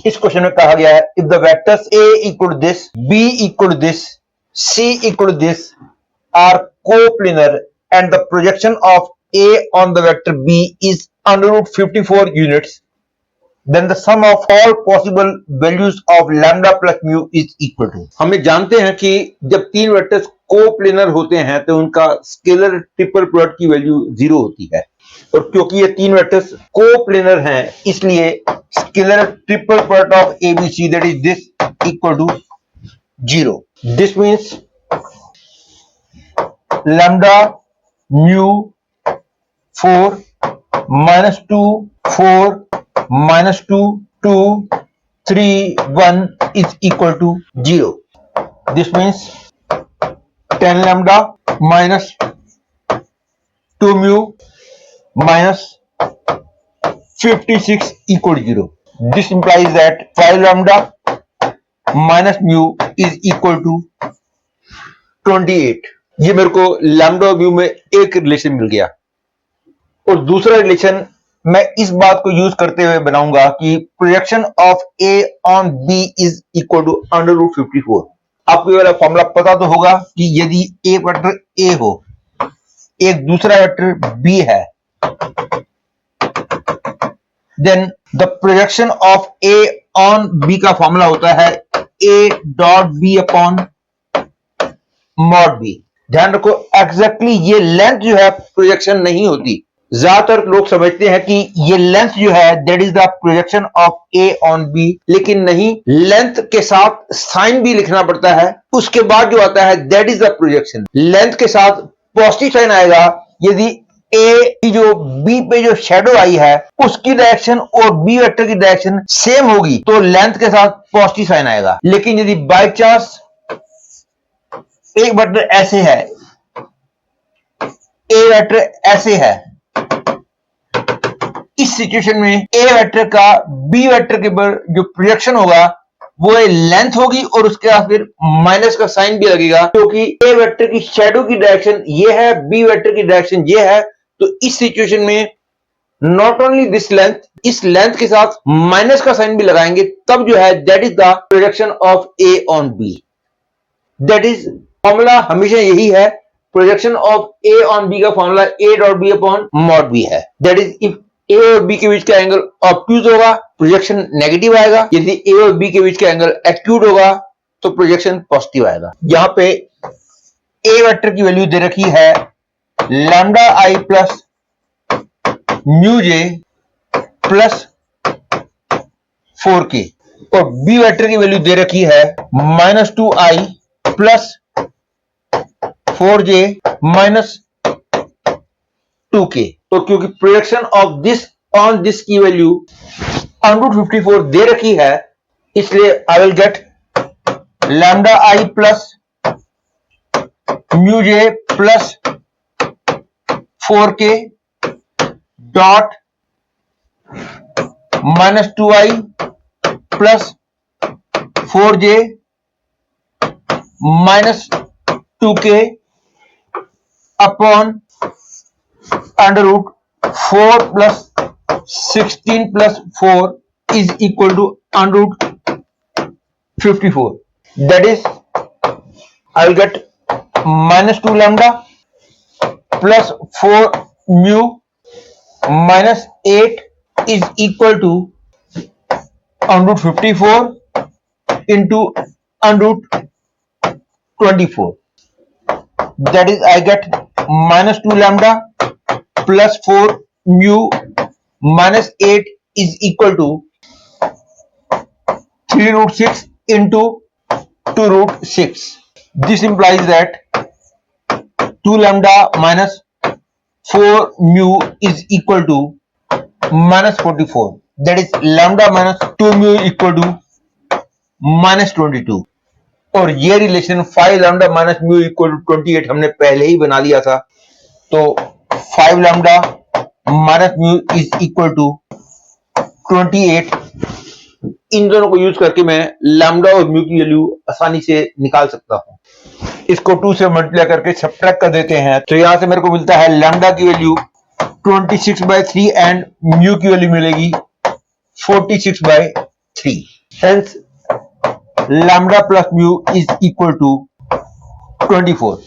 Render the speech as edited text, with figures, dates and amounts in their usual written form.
इस क्वेश्चन में कहा गया है if the vectors a equal this, b equal this, c equal this are coplanar and the projection of a on the vector b is under root 54 units, then the sum of all possible values of lambda plus mu is equal to। हमें जानते हैं कि जब तीन vectors coplanar होते हैं तो उनका स्केलर ट्रिपल प्रोडक्ट की वैल्यू 0 होती है, और क्योंकि ये तीन वेक्टर्स कोप्लेनर हैं इसलिए scalar triple product of ABC that is this equal to 0। This means lambda mu 4 minus 2 4 minus 2 2 3 1 is equal to 0। This means 10 lambda minus 2 mu minus 56 equal to 0। This implies that 5 lambda minus mu is equal to 28। ये मेरे को lambda और mu में एक relation मिल गया, और दूसरा relation मैं इस बात को यूज करते हुए बनाऊंगा कि projection of A on B is equal to under root 54। आपको ये वाला फॉर्मूला पता तो होगा कि यदि एक वेक्टर A हो, एक दूसरा वेक्टर B है, then the projection of A on B का फॉर्मूला होता है A dot B upon mod B। ध्यान रखो एग्जैक्टली ये लेंथ जो है प्रोजेक्शन नहीं होती। ज्यादातर लोग समझते हैं कि ये लेंथ जो है that is the projection of A on B, लेकिन नहीं, लेंथ के साथ साइन भी लिखना पड़ता है। उसके बाद जो आता है that is the projection. Length के साथ पॉजिटिव साइन आएगा यदि A की जो B पे जो शेडो आई है उसकी डायरेक्शन और B वेक्टर की डायरेक्शन सेम होगी तो लेंथ के साथ पॉजिटिव साइन आएगा। लेकिन यदि बाय चांस एक वेक्टर ऐसे है, A वेक्टर ऐसे है, इस सिचुएशन में A वेक्टर का B वेक्टर के ऊपर जो प्रोजेक्शन होगा वो लेंथ होगी और उसके बाद फिर माइनस का साइन भी लगेगा, क्योंकि A वेक्टर की शैडो की डायरेक्शन ये है, B वेक्टर की डायरेक्शन ये है। तो इस सिचुएशन में नॉट ओनली दिस लेंथ, इस लेंथ के साथ माइनस का साइन भी लगाएंगे, तब जो है that is the projection of A on B। That is formula हमेशा यही है, projection of A on B का formula A dot B upon mod B है। दैट इज इफ A और B के बीच का एंगल ऑब्ट्यूज होगा प्रोजेक्शन नेगेटिव आएगा, यदि A और B के बीच का एंगल एक्यूट होगा तो प्रोजेक्शन पॉजिटिव आएगा। यहां पे A वेक्टर की वैल्यू दे रखी है lambda I plus mu J plus 4K, और B वेक्टर की वैल्यू दे रखी है -2I plus 4J minus 2K। तो क्योंकि projection of this on this की वैल्यू अंडर रूट 54 दे रखी है, इसलिए I will get lambda I plus mu J plus 4K dot -2I plus 4J minus 2K upon under root 4 plus 16 plus 4 is equal to under root 54। That is I will get -2 lambda plus 4 mu minus 8 is equal to under root 54 into under root 24। That is I get -2 lambda plus 4 mu minus 8 is equal to 3 root 6 into 2 root 6. This implies that 2 lambda minus 4 mu is equal to minus 44. That is lambda minus 2 mu equal to minus 22। और ये relation 5 lambda minus mu equal to 28 हमने पहले ही बना लिया था। तो 5 lambda minus mu is equal to 28। इन दोनों को यूज करके मैं लैम्डा और म्यू की वैल्यू आसानी से निकाल सकता हूं। इसको 2 से मल्टीप्लाई करके सब्ट्रैक्ट कर देते हैं, तो यहां से मेरे को मिलता है लैम्डा की वैल्यू 26/3 एंड म्यू की वैल्यू मिलेगी 46/3। 3 hence lambda plus mu is equal to 24